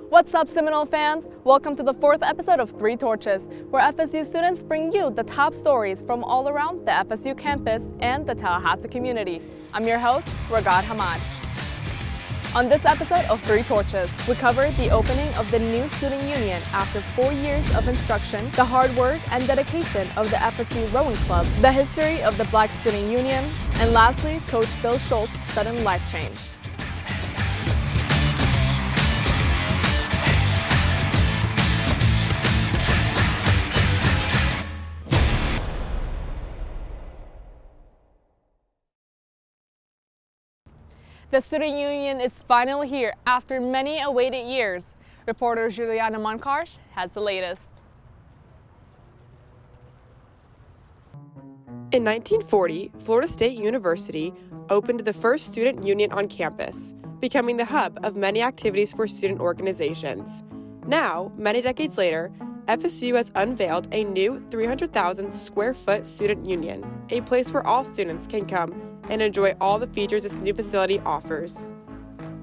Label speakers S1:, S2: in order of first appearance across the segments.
S1: What's up, Seminole fans? Welcome to the 4th episode of Three Torches, where FSU students bring you the top stories from all around the FSU campus and the Tallahassee community. I'm your host, Ragad Hamad. On this episode of Three Torches, we cover the opening of the new student union after 4 years of instruction, the hard work and dedication of the FSU Rowing Club, the history of the Black Student Union, and lastly, Coach Bill Schultz's sudden life change. The student union is finally here after many awaited years. Reporter Juliana Monkarsh has the latest.
S2: In 1940, Florida State University opened the first student union on campus, becoming the hub of many activities for student organizations. Now, many decades later, FSU has unveiled a new 300,000 square foot student union, a place where all students can come and enjoy all the features this new facility offers.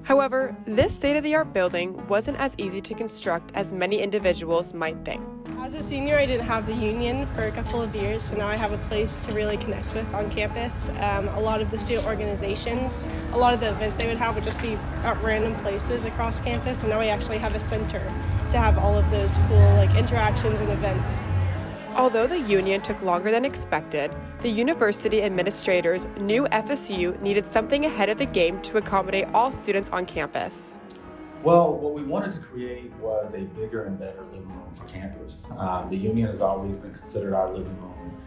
S2: However, this state-of-the-art building wasn't as easy to construct as many individuals might think.
S3: As a senior, I didn't have the union for a couple of years, so now I have a place to really connect with on campus. A lot of the student organizations, a lot of the events they would have would just be at random places across campus, and now we actually have a center to have all of those cool interactions and events.
S2: Although the union took longer than expected, the university administrators knew FSU needed something ahead of the game to accommodate all students on campus.
S4: Well, what we wanted to create was a bigger and better living room for campus. The union has always been considered our living room,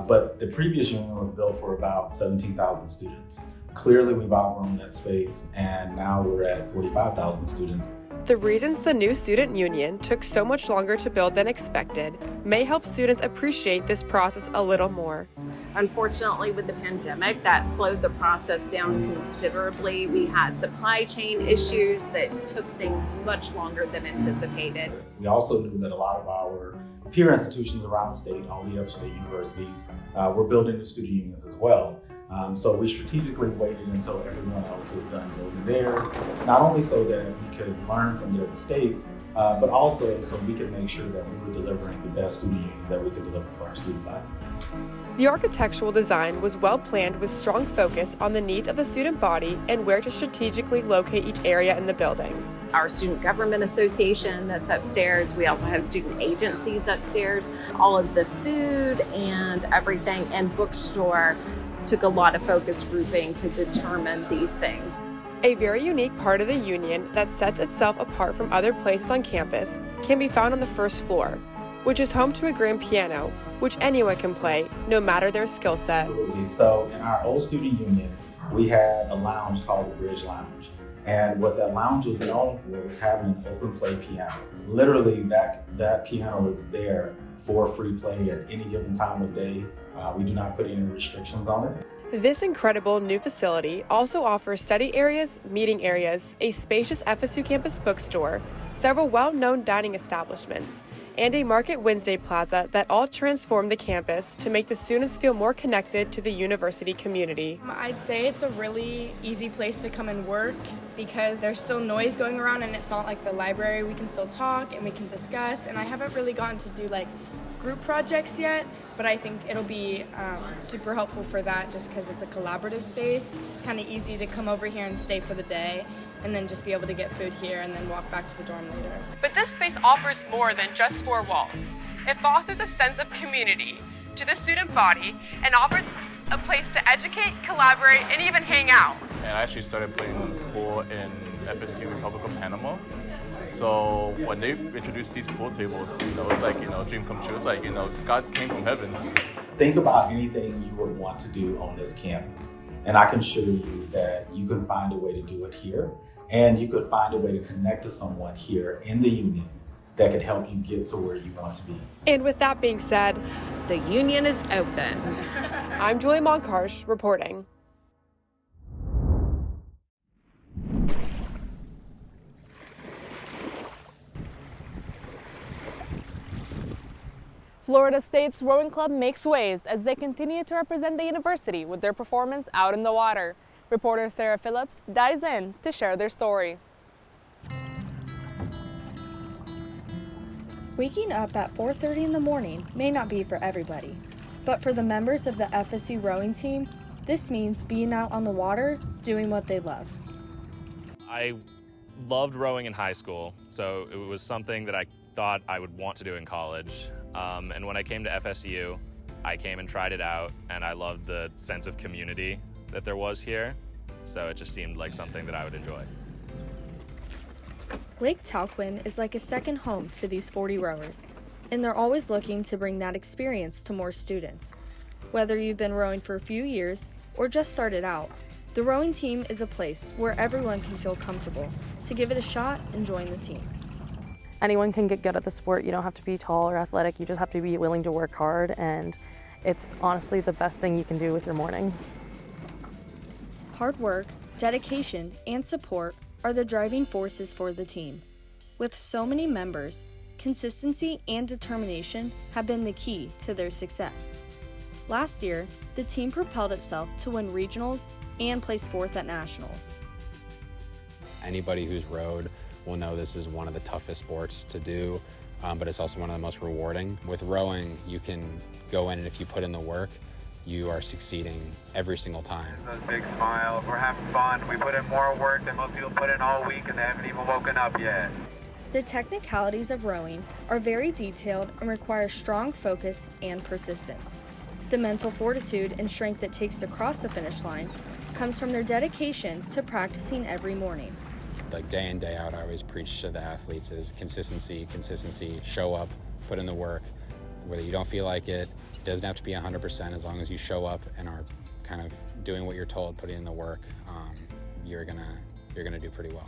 S4: but the previous union was built for about 17,000 students. Clearly, we've outgrown that space, and now we're at 45,000 students.
S2: The reasons the new student union took so much longer to build than expected may help students appreciate this process a little more.
S5: Unfortunately, with the pandemic, that slowed the process down considerably. We had supply chain issues that took things much longer than anticipated.
S4: We also knew that a lot of our peer institutions around the state, all the other state universities, were building new student unions as well. So we strategically waited until everyone else was done building theirs, not only so that we could learn from their mistakes, but also so we could make sure that we were delivering the best student union that we could deliver for our student body.
S2: The architectural design was well planned with strong focus on the needs of the student body and where to strategically locate each area in the building.
S5: Our Student Government Association that's upstairs. We also have student agencies upstairs. All of the food and everything, and bookstore took a lot of focus grouping to determine these things.
S2: A very unique part of the union that sets itself apart from other places on campus can be found on the first floor, which is home to a grand piano, which anyone can play, no matter their skill set.
S4: So in our old student union, we had a lounge called the Bridge Lounge. And what that lounge was known for was having an open play piano. Literally, that piano is there for free play at any given time of day. We do not put any restrictions on it.
S2: This incredible new facility also offers study areas, meeting areas, a spacious FSU campus bookstore, several well-known dining establishments, and a Market Wednesday plaza that all transform the campus to make the students feel more connected to the university community.
S6: I'd say it's a really easy place to come and work because there's still noise going around and it's not like the library. We can still talk and we can discuss, and I haven't really gotten to do group projects yet, but I think it'll be super helpful for that just because it's a collaborative space. It's kind of easy to come over here and stay for the day and then just be able to get food here and then walk back to the dorm later.
S2: But this space offers more than just four walls. It fosters a sense of community to the student body and offers a place to educate, collaborate, and even hang out.
S7: And I actually started playing pool in FSU Republic of Panama. So when they introduced these pool tables, it's like, dream come true. It's like, God came from heaven.
S4: Think about anything you would want to do on this campus. And I can assure you that you can find a way to do it here. And you could find a way to connect to someone here in the union that could help you get to where you want to be.
S2: And with that being said,
S5: The union is open.
S2: I'm Julie Monkarsh reporting.
S1: Florida State's rowing club makes waves as they continue to represent the university with their performance out in the water. Reporter Sarah Phillips dives in to share their story.
S8: Waking up at 4:30 in the morning may not be for everybody, but for the members of the FSU rowing team, this means being out on the water, doing what they love.
S9: I loved rowing in high school, so it was something that I thought I would want to do in college. And when I came to FSU, I came and tried it out, and I loved the sense of community that there was here, so it just seemed like something that I would enjoy.
S8: Lake Talquin is like a second home to these 40 rowers, and they're always looking to bring that experience to more students. Whether you've been rowing for a few years or just started out, the rowing team is a place where everyone can feel comfortable to give it a shot and join the team.
S1: Anyone can get good at the sport. You don't have to be tall or athletic. You just have to be willing to work hard, and it's honestly the best thing you can do with your morning.
S8: Hard work, dedication, and support are the driving forces for the team. With so many members, consistency and determination have been the key to their success. Last year, the team propelled itself to win regionals and place fourth at nationals.
S10: Anybody who's rowed will know this is one of the toughest sports to do, but it's also one of the most rewarding. With rowing, you can go in and if you put in the work, you are succeeding every single time.
S11: Those big smiles, we're having fun. We put in more work than most people put in all week and they haven't even woken up yet.
S8: The technicalities of rowing are very detailed and require strong focus and persistence. The mental fortitude and strength it takes to cross the finish line comes from their dedication to practicing every morning.
S10: Like day in, day out, I always preach to the athletes is consistency, show up, put in the work. Whether you don't feel like it, it doesn't have to be 100%. As long as you show up and are kind of doing what you're told, putting in the work, you're gonna do pretty well.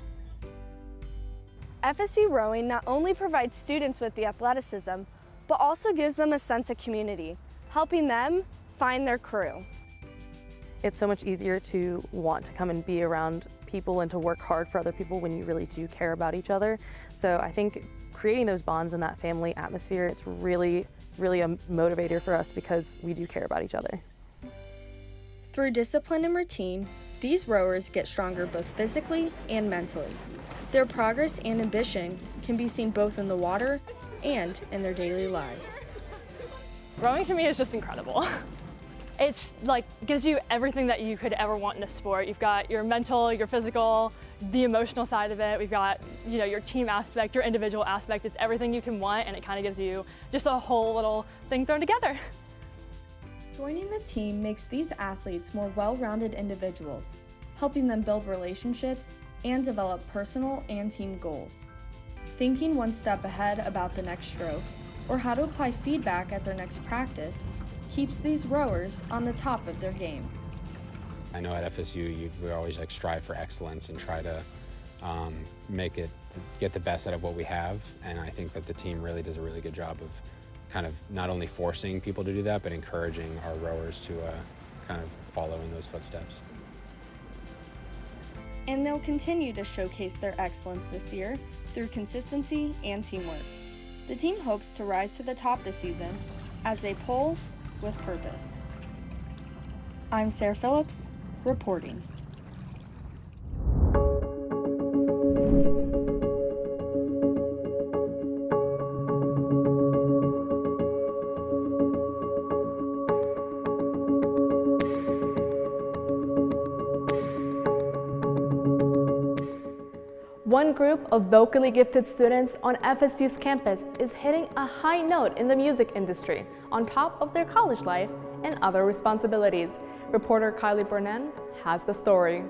S12: FSU rowing not only provides students with the athleticism, but also gives them a sense of community, helping them find their crew.
S1: It's so much easier to want to come and be around people and to work hard for other people when you really do care about each other. So I think creating those bonds in that family atmosphere, it's really a motivator for us because we do care about each other.
S8: Through discipline and routine, these rowers get stronger both physically and mentally. Their progress and ambition can be seen both in the water and in their daily lives.
S13: Rowing to me is just incredible. It's like gives you everything that you could ever want in a sport. You've got your mental, your physical, the emotional side of it. We've got, your team aspect, your individual aspect. It's everything you can want, and it kind of gives you just a whole little thing thrown together.
S8: Joining the team makes these athletes more well-rounded individuals, helping them build relationships and develop personal and team goals. Thinking one step ahead about the next stroke or how to apply feedback at their next practice keeps these rowers on the top of their game.
S10: I know at FSU we always strive for excellence and try to get the best out of what we have, and I think that the team really does a really good job of kind of not only forcing people to do that, but encouraging our rowers to kind of follow in those footsteps.
S8: And they'll continue to showcase their excellence this year through consistency and teamwork. The team hopes to rise to the top this season as they pull with purpose. I'm Sarah Phillips, reporting.
S1: One group of vocally gifted students on FSU's campus is hitting a high note in the music industry on top of their college life and other responsibilities. Reporter Kylie Burnett has the story.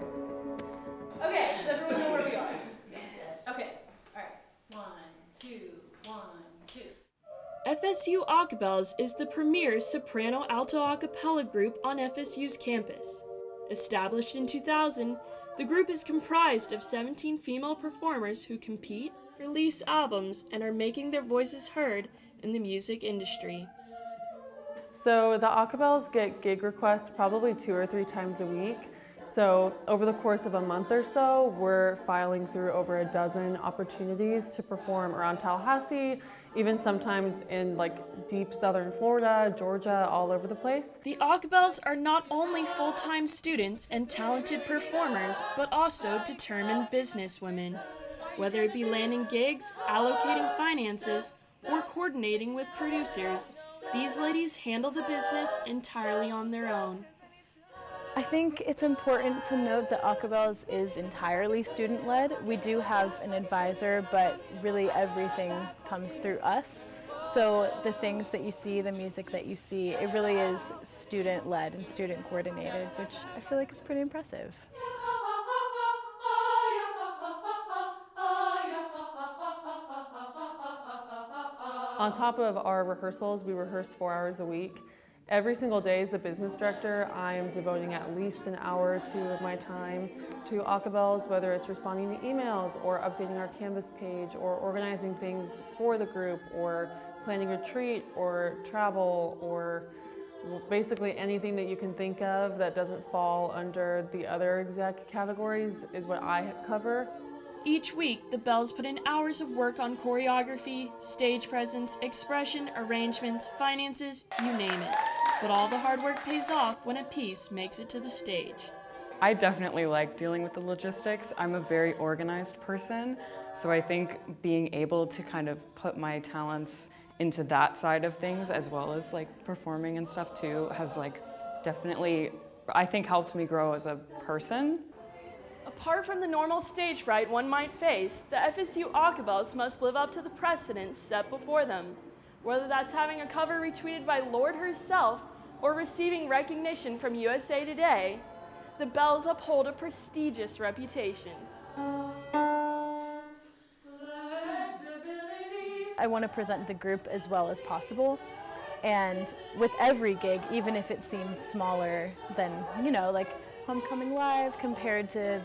S14: Okay, does everyone know where we are? Yes. Okay, all right. 1, 2, 1, 2.
S15: FSU Acapellas is the premier soprano-alto a cappella group on FSU's campus. Established in 2000, the group is comprised of 17 female performers who compete, release albums, and are making their voices heard in the music industry.
S16: So the acapellas get gig requests probably 2 or 3 times a week. So over the course of a month or so, we're filing through over a dozen opportunities to perform around Tallahassee, even sometimes in deep southern Florida, Georgia, all over the place.
S15: The acapellas are not only full-time students and talented performers, but also determined businesswomen. Whether it be landing gigs, allocating finances, or coordinating with producers, these ladies handle the business entirely on their own.
S17: I think it's important to note that Acapelles is entirely student-led. We do have an advisor, but really everything comes through us. So the things that you see, the music that you see, it really is student-led and student-coordinated, which I feel like is pretty impressive.
S16: On top of our rehearsals, we rehearse 4 hours a week. Every single day as the business director, I am devoting at least an hour or two of my time to Acapelles, whether it's responding to emails or updating our Canvas page or organizing things for the group or planning a retreat or travel or basically anything that you can think of that doesn't fall under the other exec categories is what I cover.
S15: Each week, the Bells put in hours of work on choreography, stage presence, expression, arrangements, finances, you name it. But all the hard work pays off when a piece makes it to the stage.
S18: I definitely like dealing with the logistics. I'm a very organized person, so I think being able to kind of put my talents into that side of things as well as like performing and stuff too has like definitely, I think, helped me grow as a person.
S15: Apart from the normal stage fright one might face, the FSU Acapelles must live up to the precedents set before them. Whether that's having a cover retweeted by Lorde herself or receiving recognition from USA Today, the Bells uphold a prestigious reputation.
S17: I want to present the group as well as possible, and with every gig, even if it seems smaller than, you know, like Homecoming Live compared to,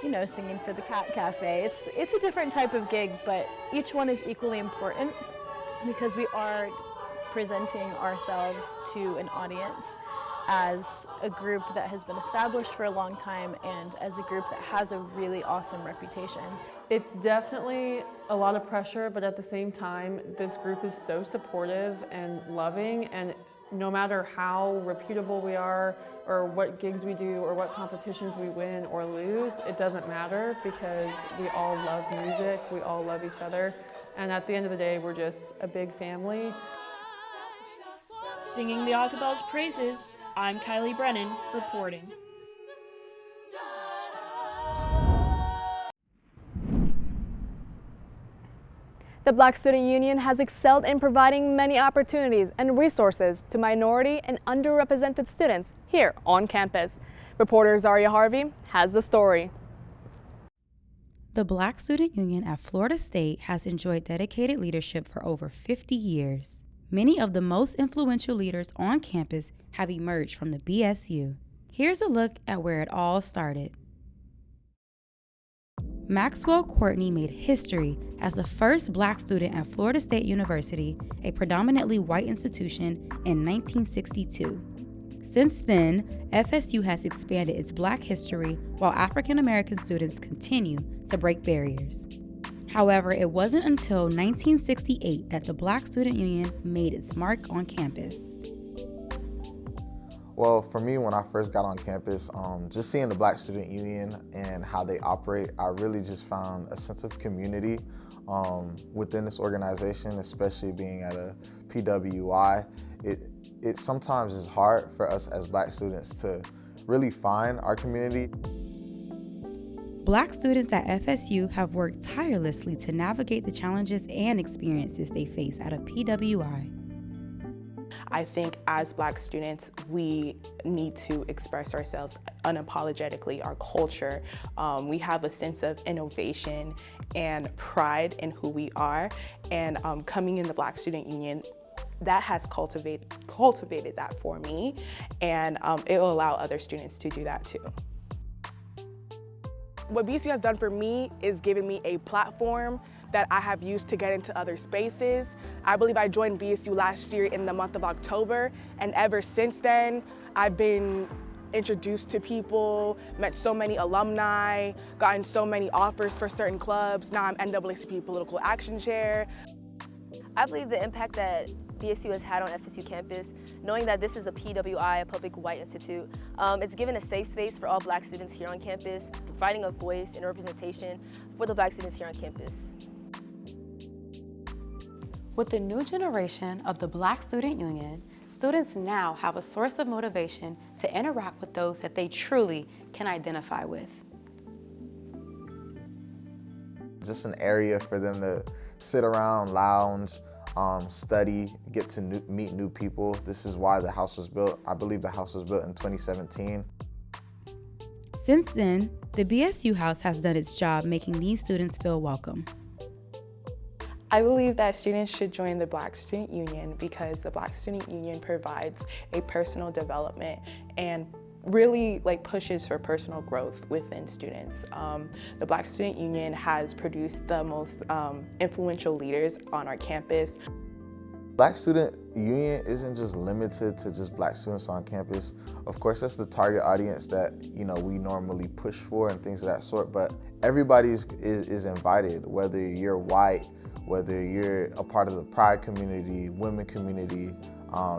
S17: you know, singing for the Cat Cafe. It's a different type of gig, but each one is equally important because we are presenting ourselves to an audience as a group that has been established for a long time and as a group that has a really awesome reputation.
S16: It's definitely a lot of pressure, but at the same time, this group is so supportive and loving, and no matter how reputable we are or what gigs we do or what competitions we win or lose, it doesn't matter because we all love music, we all love each other, and at the end of the day, we're just a big family.
S15: Singing the Acapelles' praises, I'm Kylie Brennan, reporting.
S1: The Black Student Union has excelled in providing many opportunities and resources to minority and underrepresented students here on campus. Reporter Zaria Harvey has the story.
S19: The Black Student Union at Florida State has enjoyed dedicated leadership for over 50 years. Many of the most influential leaders on campus have emerged from the BSU. Here's a look at where it all started. Maxwell Courtney made history as the first Black student at Florida State University, a predominantly white institution, in 1962. Since then, FSU has expanded its Black history while African American students continue to break barriers. However, it wasn't until 1968 that the Black Student Union made its mark on campus.
S20: Well, for me, when I first got on campus, just seeing the Black Student Union and how they operate, I really just found a sense of community within this organization, especially being at a PWI. It sometimes is hard for us as Black students to really find our community.
S19: Black students at FSU have worked tirelessly to navigate the challenges and experiences they face at a PWI.
S21: I think as Black students, we need to express ourselves unapologetically, our culture. We have a sense of innovation and pride in who we are, and coming in the Black Student Union, that has cultivated that for me, and it will allow other students to do that too.
S22: What BSU has done for me is given me a platform that I have used to get into other spaces. I believe I joined BSU last year in the month of October, and ever since then, I've been introduced to people, met so many alumni, gotten so many offers for certain clubs. Now I'm NAACP Political Action Chair.
S23: I believe the impact that BSU has had on FSU campus, knowing that this is a PWI, a public white institute, it's given a safe space for all Black students here on campus, providing a voice and representation for the Black students here on campus.
S19: With the new generation of the Black Student Union, students now have a source of motivation to interact with those that they truly can identify with.
S20: Just an area for them to sit around, lounge, study, get to meet new people. This is why the house was built. I believe the house was built in 2017.
S19: Since then, the BSU House has done its job making these students feel welcome.
S21: I believe that students should join the Black Student Union because the Black Student Union provides a personal development and really pushes for personal growth within students. The Black Student Union has produced the most influential leaders on our campus.
S20: Black Student Union isn't just limited to just Black students on campus. Of course, that's the target audience that we normally push for and things of that sort, but everybody is invited, whether you're white, whether you're a part of the Pride community, women community,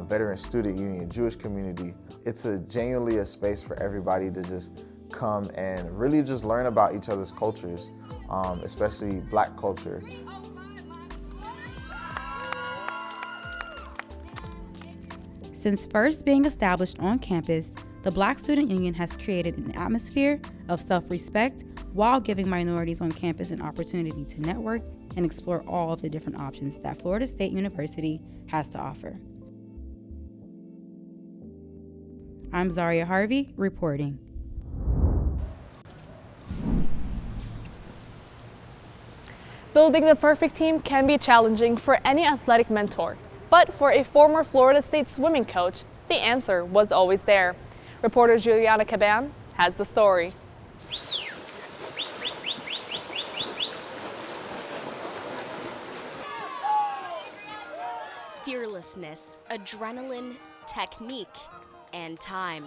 S20: veteran student union, Jewish community. It's genuinely a space for everybody to just come and really just learn about each other's cultures, especially Black culture.
S19: Since first being established on campus, the Black Student Union has created an atmosphere of self-respect while giving minorities on campus an opportunity to network and explore all of the different options that Florida State University has to offer. I'm Zaria Harvey, reporting.
S1: Building the perfect team can be challenging for any athletic mentor, but for a former Florida State swimming coach, the answer was always there. Reporter Juliana Caban has the story.
S3: Fearlessness, adrenaline, technique, and time.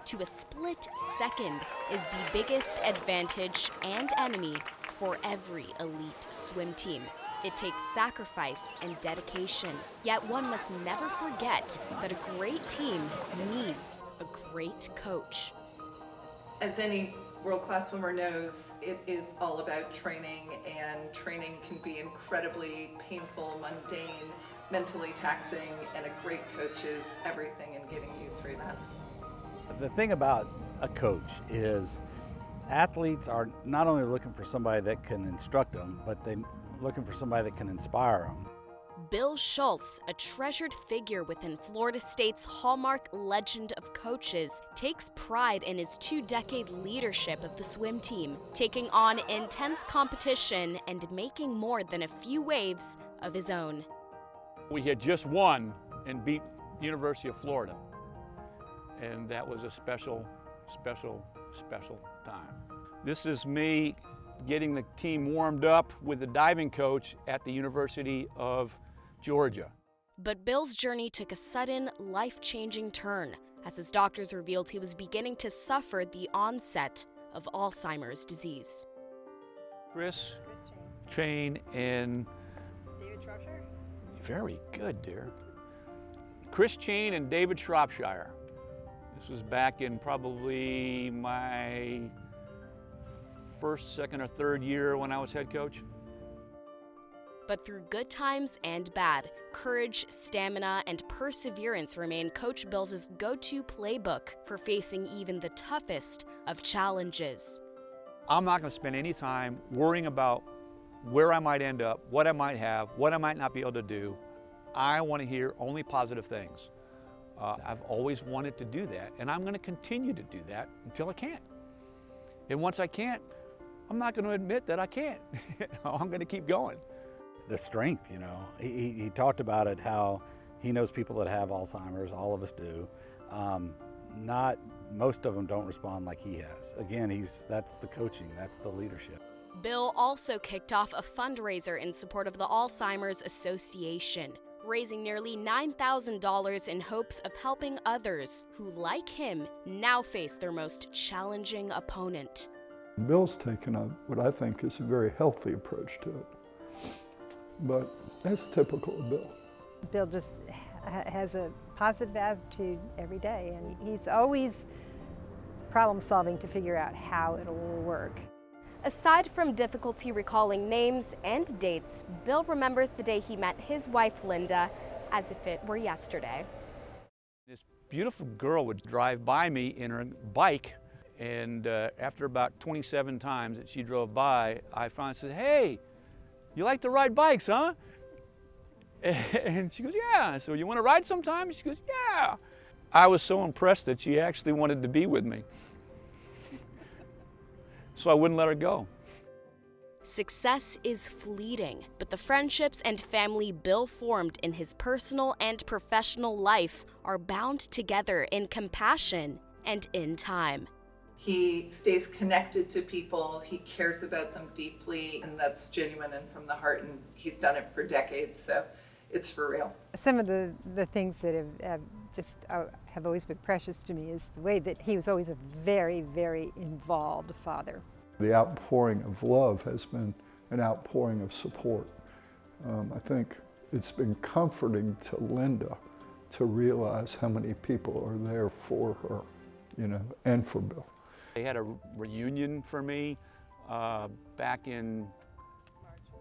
S3: To a split second is the biggest advantage and enemy for every elite swim team. It takes sacrifice and dedication, yet one must never forget that a great team needs a great coach.
S6: As any world-class swimmer knows, it is all about training, and training can be incredibly painful, mundane, mentally taxing, and a great coach is everything in getting you through that.
S7: The thing about a coach is athletes are not only looking for somebody that can instruct them, but they're looking for somebody that can inspire them.
S3: Bill Schultz, a treasured figure within Florida State's hallmark legend of coaches, takes pride in his 2-decade leadership of the swim team, taking on intense competition and making more than a few waves of his own.
S24: We had just won and beat University of Florida, and that was a special time. This is me getting the team warmed up with the diving coach at the University of Georgia.
S3: But Bill's journey took a sudden, life-changing turn as his doctors revealed he was beginning to suffer the onset of Alzheimer's disease.
S24: Chris Chain and David Shropshire? Very good, dear. Chris Chain and David Shropshire. This was back in probably my first, second, or third year when I was head coach.
S3: But through good times and bad, courage, stamina, and perseverance remain Coach Bill's go-to playbook for facing even the toughest of challenges.
S24: I'm not going to spend any time worrying about where I might end up, what I might have, what I might not be able to do. I want to hear only positive things. I've always wanted to do that, and I'm going to continue to do that until I can't. And once I can't, I'm not going to admit that I can't. I'm going to keep going.
S7: The strength, he talked about it, how he knows people that have Alzheimer's, all of us do. Not most of them don't respond like he has. Again, that's the coaching, that's the leadership.
S3: Bill also kicked off a fundraiser in support of the Alzheimer's Association, raising nearly $9,000 in hopes of helping others who, like him, now face their most challenging opponent.
S25: Bill's taken what I think is a very healthy approach to it, but that's typical of Bill.
S26: Bill just has a positive attitude every day, and he's always problem solving to figure out how it'll work.
S3: Aside from difficulty recalling names and dates, Bill remembers the day he met his wife, Linda, as if it were yesterday.
S24: This beautiful girl would drive by me in her bike, and after about 27 times that she drove by, I finally said, "Hey, you like to ride bikes, huh?" And she goes, "Yeah." So, "You want to ride sometime?" She goes, "Yeah." I was so impressed that she actually wanted to be with me. So I wouldn't let her go.
S3: Success is fleeting, but the friendships and family Bill formed in his personal and professional life are bound together in compassion and in time.
S6: He stays connected to people, he cares about them deeply, and that's genuine and from the heart, and he's done it for decades, so it's for real.
S26: Some of the things that have always been precious to me is the way that he was always a very, very involved father.
S25: The outpouring of love has been an outpouring of support. I think it's been comforting to Linda to realize how many people are there for her, and for Bill.
S24: They had a reunion for me back in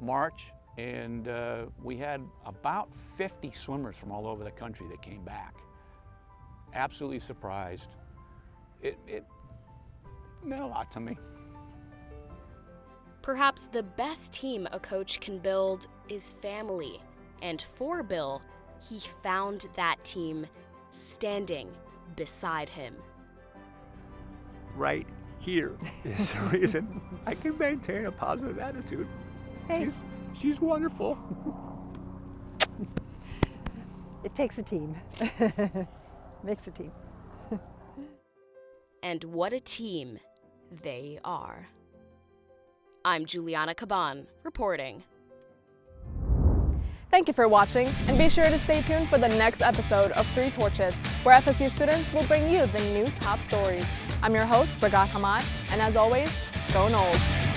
S24: March, and we had about 50 swimmers from all over the country that came back. Absolutely surprised. It meant a lot to me.
S3: Perhaps the best team a coach can build is family. And for Bill, he found that team standing beside him.
S24: Right here is the reason I can maintain a positive attitude.
S26: Hey.
S24: She's wonderful.
S26: It takes a team. Makes a team.
S3: And what a team they are. I'm Juliana Caban, reporting.
S1: Thank you for watching, and be sure to stay tuned for the next episode of Three Torches, where FSU students will bring you the new top stories. I'm your host, Brigad Hamad, and as always, go Noles.